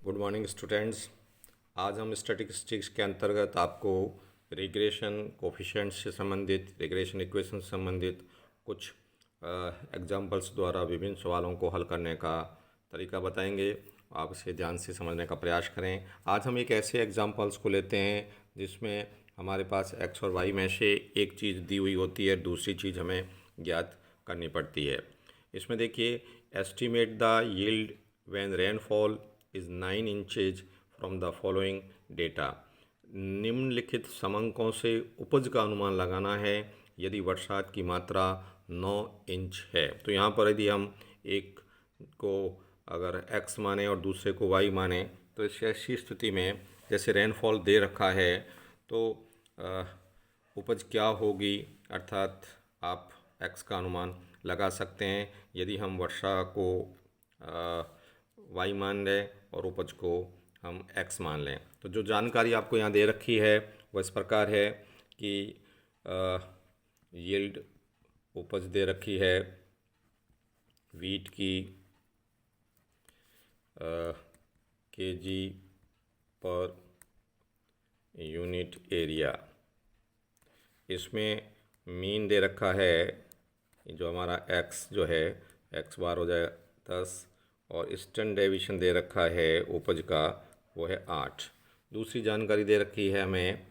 Good morning students. आज हम statistics के अंतर्गत आपको रिग्रेशन कोफिशिएंट्स से संबंधित, रिग्रेशन इक्वेशन से संबंधित कुछ एग्जांपल्स द्वारा विभिन्न सवालों को हल करने का तरीका बताएंगे। आप इसे ध्यान से समझने का प्रयास करें। आज हम एक ऐसे एग्जांपल्स को लेते हैं जिसमें हमारे पास एक्स और वाई में से एक चीज़ दी हुई होती है, दूसरी चीज़ हमें ज्ञात करनी पड़ती है। इसमें देखिए, estimate the yield when rainfall is 9 inches from the following data. निम्नलिखित समंकों से उपज का अनुमान लगाना है यदि वर्षात की मात्रा 9 इंच है। तो यहाँ पर यदि हम एक को अगर x माने और दूसरे को y माने तो इस ऐसी स्थिति में जैसे रेनफॉल दे रखा है तो उपज क्या होगी, अर्थात आप x का अनुमान लगा सकते हैं यदि हम वर्षा को y मान लें और उपज को हम x मान लें। तो जो जानकारी आपको यहाँ दे रखी है वह इस प्रकार है कि यील्ड उपज दे रखी है वीट की केजी पर यूनिट एरिया। इसमें मीन दे रखा है जो हमारा x जो है x बार हो जाए 10 और स्टैंडर्ड डेविएशन दे रखा है उपज का वो है 8। दूसरी जानकारी दे रखी है हमें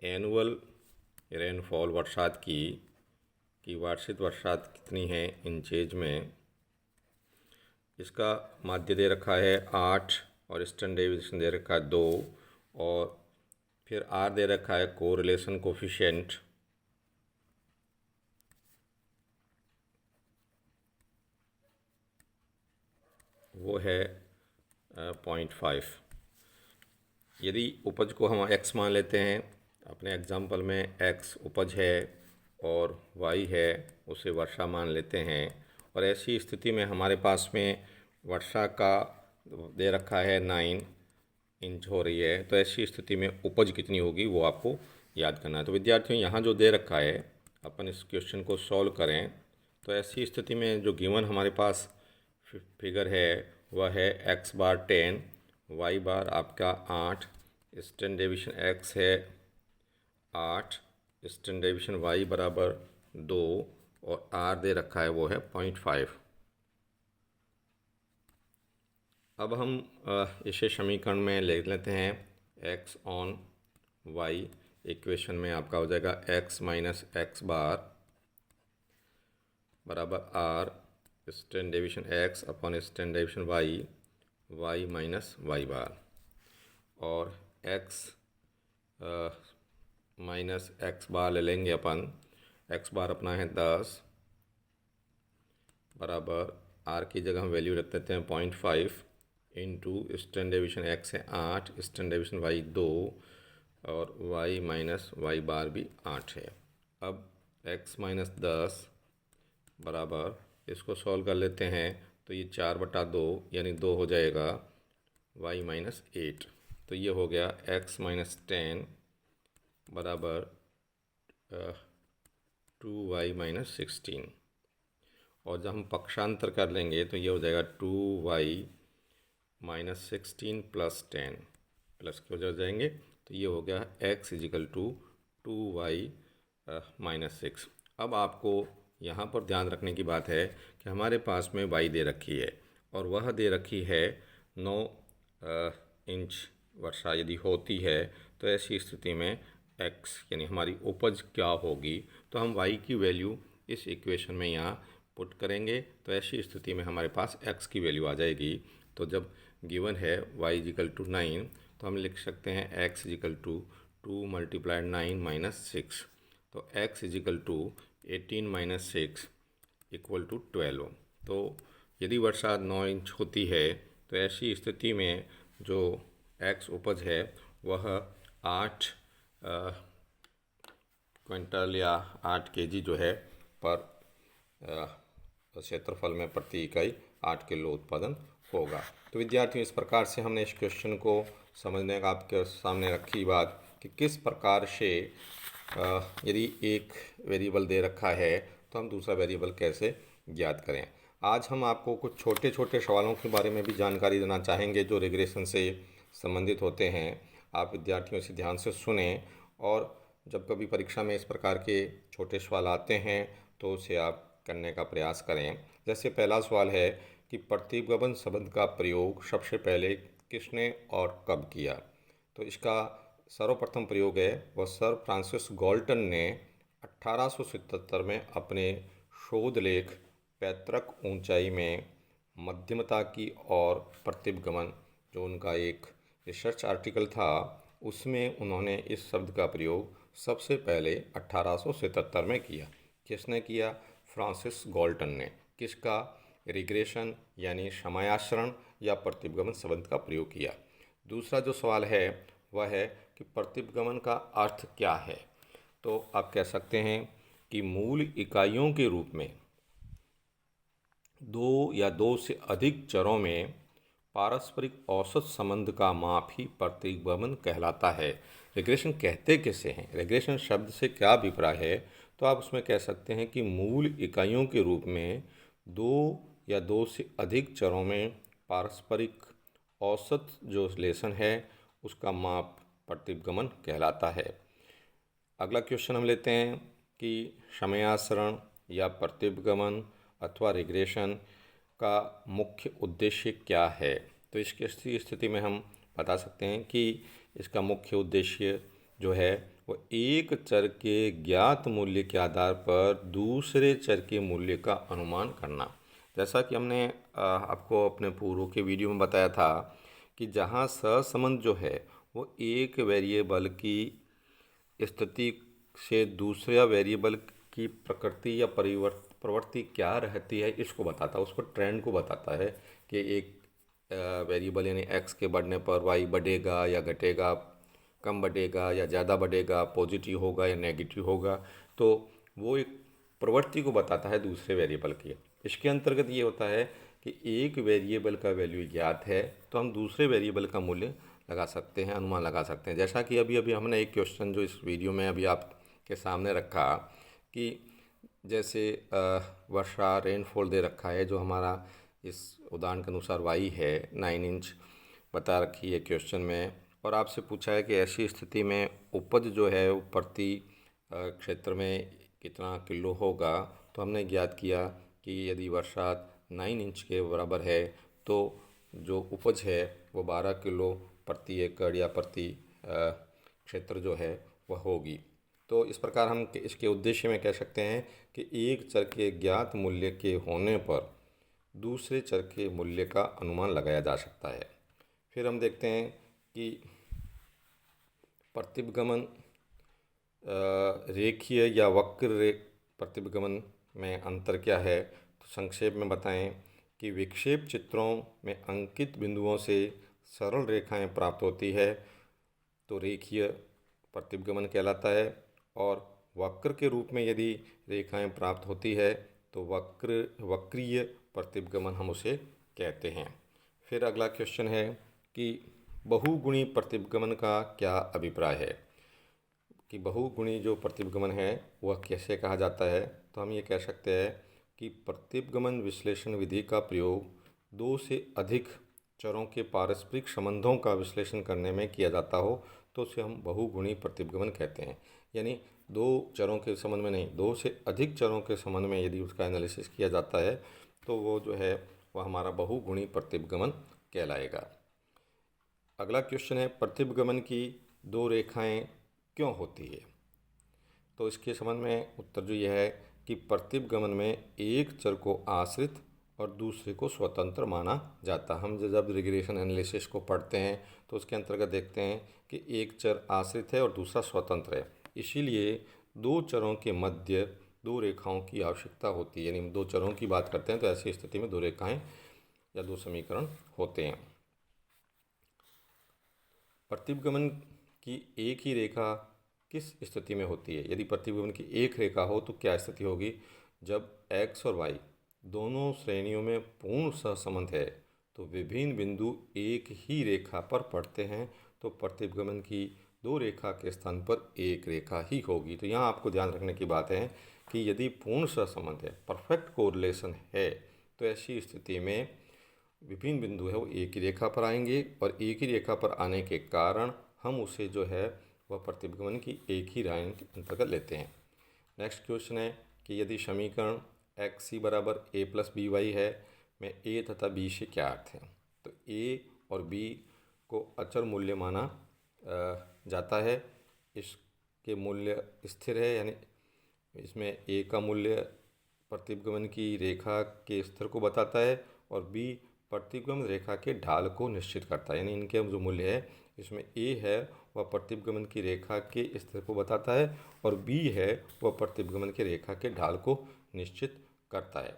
एनुअल रेनफॉल वर्षात की वार्षिक वर्षात कितनी है इंचेज में। इसका माध्य दे रखा है 8 और स्टैंडर्ड डेविएशन दे रखा है 2 और फिर R दे रखा है कोरिलेशन कोफिशिएंट वो है 0.5। यदि उपज को हम x मान लेते हैं, अपने एग्जाम्पल में x उपज है और y है उसे वर्षा मान लेते हैं, और ऐसी स्थिति में हमारे पास में वर्षा का दे रखा है 9 इंच हो रही है, तो ऐसी स्थिति में उपज कितनी होगी वो आपको याद करना है। तो विद्यार्थियों, यहाँ जो दे रखा है अपन इस क्वेश्चन को सॉल्व करें तो ऐसी स्थिति में जो गिवन हमारे पास फिगर है वह है x बार 10, y बार आपका 8, स्टैंडर्ड डेविएशन x है 8, स्टैंडर्ड डेविएशन y बराबर 2 और r दे रखा है वो है 0.5। अब हम इसे समीकरण में ले लेते हैं। x ऑन y इक्वेशन में आपका हो जाएगा x माइनस एक्स बार बराबर r standard deviation x upon standard deviation y minus y bar, और x माइनस एक्स बार ले लेंगे अपन। x बार अपना है 10 बराबर r की जगह हम वैल्यू रख देते हैं 0.5 इंटू स्टैंडर्ड डेविएशन x है 8, स्टैंडर्ड डेविएशन y 2 और y माइनस वाई बार भी 8 है। अब x माइनस 10 बराबर, इसको सॉल्व कर लेते हैं तो ये 4/2 यानी 2 हो जाएगा y माइनस 8। तो ये हो गया x माइनस 10 बराबर 2y माइनस 16, और जब हम पक्षांतर कर लेंगे तो ये हो जाएगा 2y माइनस 16 प्लस 10 प्लस के हो जाएंगे, तो ये हो गया x is equal to 2y minus 6। अब आपको यहाँ पर ध्यान रखने की बात है कि हमारे पास में y दे रखी है और वह दे रखी है 9 इंच वर्षा यदि होती है, तो ऐसी स्थिति में x यानी हमारी उपज क्या होगी, तो हम y की वैल्यू इस इक्वेशन में यहाँ पुट करेंगे तो ऐसी स्थिति में हमारे पास x की वैल्यू आ जाएगी। तो जब गिवन है y इजिकल टू 9 तो हम लिख सकते हैं x is equal to 2 multiplied 9 minus 6, तो x is equal to 18 minus 6 equal to 12। तो यदि वर्षा 9 इंच होती है तो ऐसी स्थिति में जो x उपज है वह 8 क्विंटल या 8 केजी जो है पर क्षेत्रफल में प्रति इकाई 8 किलो उत्पादन होगा। तो विद्यार्थियों, इस प्रकार से हमने इस क्वेश्चन को समझने का आपके सामने रखी बात कि किस प्रकार से यदि एक वेरिएबल दे रखा है तो हम दूसरा वेरिएबल कैसे ज्ञात करें। आज हम आपको कुछ छोटे छोटे सवालों के बारे में भी जानकारी देना चाहेंगे जो रिग्रेशन से संबंधित होते हैं। आप विद्यार्थियों से ध्यान से सुने और जब कभी परीक्षा में इस प्रकार के छोटे सवाल आते हैं तो उसे आप करने का प्रयास करें। जैसे पहला सवाल है कि प्रतिगमन शब्द का प्रयोग सबसे पहले किसने और कब किया। तो इसका सर्वप्रथम प्रयोग है वह सर फ्रांसिस गाल्टन ने 1877 में अपने शोध लेख पैतृक ऊंचाई में मध्यमता की और प्रतिगमन, जो उनका एक रिसर्च आर्टिकल था, उसमें उन्होंने इस शब्द का प्रयोग सबसे पहले 1877 में किया। किसने किया? फ्रांसिस गाल्टन ने। किसका? रिग्रेशन यानी समयाचरण या प्रतिगमन शब्द का प्रयोग किया। दूसरा जो सवाल है वह है कि प्रतिगमन का अर्थ क्या है। तो आप कह सकते हैं कि मूल इकाइयों के रूप में दो या दो से अधिक चरों में पारस्परिक औसत संबंध का माप ही प्रतिगमन कहलाता है। रिग्रेशन कहते किसे हैं, रिग्रेशन शब्द से क्या अभिप्राय है, तो आप उसमें कह सकते हैं कि मूल इकाइयों के रूप में दो या दो से अधिक चरों में पारस्परिक औसत जो रिलेशन है उसका माप प्रतिगमन कहलाता है। अगला क्वेश्चन हम लेते हैं कि समयाचरण या प्रतिगमन अथवा रिग्रेशन का मुख्य उद्देश्य क्या है। तो इसकी स्थिति में हम बता सकते हैं कि इसका मुख्य उद्देश्य जो है वो एक चर के ज्ञात मूल्य के आधार पर दूसरे चर के मूल्य का अनुमान करना। जैसा कि हमने आपको अपने पूर्व के वीडियो में बताया था कि जहाँ सहसंबंध जो है वो एक वेरिएबल की स्थिति से दूसरे वेरिएबल की प्रकृति या प्रवृत्ति क्या रहती है इसको बताता है, उसको ट्रेंड को बताता है कि एक वेरिएबल यानी एक्स के बढ़ने पर वाई बढ़ेगा या घटेगा, कम बढ़ेगा या ज़्यादा बढ़ेगा, पॉजिटिव होगा या नेगेटिव होगा। तो वो एक प्रवृत्ति को बताता है दूसरे वेरिएबल की। इसके अंतर्गत ये होता है कि एक वेरिएबल का वैल्यू ज्ञात है तो हम दूसरे वेरिएबल का मूल्य लगा सकते हैं, अनुमान लगा सकते हैं। जैसा कि अभी हमने एक क्वेश्चन जो इस वीडियो में अभी आपके सामने रखा कि जैसे वर्षा रेनफॉल दे रखा है, जो हमारा इस उदाहरण के अनुसार वाई है 9 इंच बता रखी है क्वेश्चन में, और आपसे पूछा है कि ऐसी स्थिति में उपज जो है वो प्रति क्षेत्र में कितना किलो होगा। तो हमने ज्ञात किया कि यदि वर्षा 9 इंच के बराबर है तो जो उपज है वो 12 किलो प्रति एकड़ या प्रति क्षेत्र जो है वह होगी। तो इस प्रकार हम इसके उद्देश्य में कह सकते हैं कि एक चर के ज्ञात मूल्य के होने पर दूसरे चर के मूल्य का अनुमान लगाया जा सकता है। फिर हम देखते हैं कि प्रतिगमन रेखीय या वक्र प्रतिगमन में अंतर क्या है। तो संक्षेप में बताएं कि विक्षेप चित्रों में अंकित बिंदुओं से सरल रेखाएं प्राप्त होती है तो रेखीय प्रतिगमन कहलाता है, और वक्र के रूप में यदि रेखाएं प्राप्त होती है तो वक्रीय प्रतिगमन हम उसे कहते हैं। फिर अगला क्वेश्चन है कि बहुगुणी प्रतिगमन का क्या अभिप्राय है, कि बहुगुणी जो प्रतिगमन है वह कैसे कहा जाता है। तो हम ये कह सकते हैं कि प्रतिगमन विश्लेषण विधि का प्रयोग दो से अधिक चरों के पारस्परिक संबंधों का विश्लेषण करने में किया जाता हो तो उसे हम बहुगुणी प्रतिगमन कहते हैं। यानी दो चरों के संबंध में नहीं, दो से अधिक चरों के संबंध में यदि उसका एनालिसिस किया जाता है तो वो जो है वह हमारा बहुगुणी प्रतिगमन कहलाएगा। अगला क्वेश्चन है प्रतिगमन की दो रेखाएं क्यों होती है। तो इसके संबंध में उत्तर जो यह है कि प्रतिगमन में एक चर को आश्रित और दूसरे को स्वतंत्र माना जाता। हम जब रिग्रेशन एनालिसिस को पढ़ते हैं तो उसके अंतर्गत देखते हैं कि एक चर आश्रित है और दूसरा स्वतंत्र है, इसीलिए दो चरों के मध्य दो रेखाओं की आवश्यकता होती है। यानी दो चरों की बात करते हैं तो ऐसी स्थिति में दो रेखाएं या दो समीकरण होते हैं। प्रतिगमन की एक ही रेखा किस स्थिति में होती है। यदि प्रतिगमन की एक रेखा हो तो क्या स्थिति होगी। जब x और y दोनों श्रेणियों में पूर्ण सहसंबंध है तो विभिन्न बिंदु एक ही रेखा पर पड़ते हैं तो प्रतिगमन की दो रेखा के स्थान पर एक रेखा ही होगी। तो यहाँ आपको ध्यान रखने की बात है कि यदि पूर्ण सहसंबंध है, परफेक्ट कोरिलेशन है, तो ऐसी स्थिति में विभिन्न बिंदु है वो एक ही रेखा पर आएंगे और एक ही रेखा पर आने के कारण हम उसे जो है वह प्रतिबिंब की एक ही लाइन के अंतर्गत लेते हैं। नेक्स्ट क्वेश्चन है कि यदि समीकरण एक्स सी बराबर ए प्लस बी वाई है, में ए तथा बी से क्या अर्थ है। तो ए और बी को अचर मूल्य माना जाता है, इसके मूल्य स्थिर है, यानी इसमें ए का मूल्य प्रतिगमन की रेखा के स्तर को बताता है और बी प्रतिगमन रेखा के ढाल को निश्चित करता है, यानी इनके जो मूल्य है इसमें ए है वह प्रतिगमन की रेखा के स्तर को बताता है और बी है वह प्रतिगमन की रेखा के ढाल को निश्चित करता है।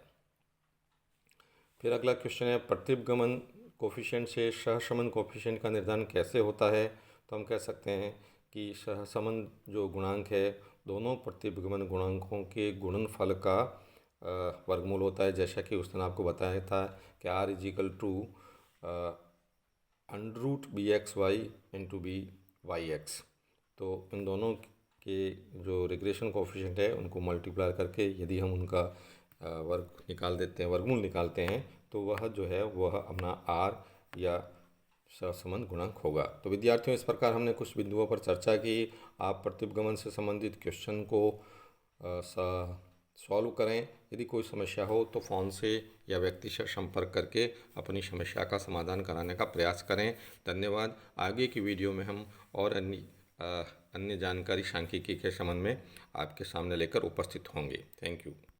फिर अगला क्वेश्चन है प्रतिगमन कोफिशिएंट से सहसंबंध कोफिशिएंट का निर्धारण कैसे होता है। तो हम कह सकते हैं कि सहसंबंध जो गुणांक है दोनों प्रतिगमन गुणांकों के गुणनफल का वर्गमूल होता है, जैसा कि उस दिन आपको बताया था कि R = √bxy × byx। तो इन दोनों के जो रिग्रेशन कोफिशिएंट है उनको मल्टीप्लाई करके यदि हम उनका वर्ग निकाल देते हैं, वर्गमूल निकालते हैं, तो वह जो है वह अपना R या सहसंबंध गुणांक होगा। तो विद्यार्थियों, इस प्रकार हमने कुछ बिंदुओं पर चर्चा की। आप प्रतिगमन से संबंधित क्वेश्चन को सॉल्व करें। यदि कोई समस्या हो तो फ़ोन से या व्यक्ति से संपर्क करके अपनी समस्या का समाधान कराने का प्रयास करें। धन्यवाद। आगे की वीडियो में हम और अन्य जानकारी सांख्यिकी के संबंध में आपके सामने लेकर उपस्थित होंगे। Thank you.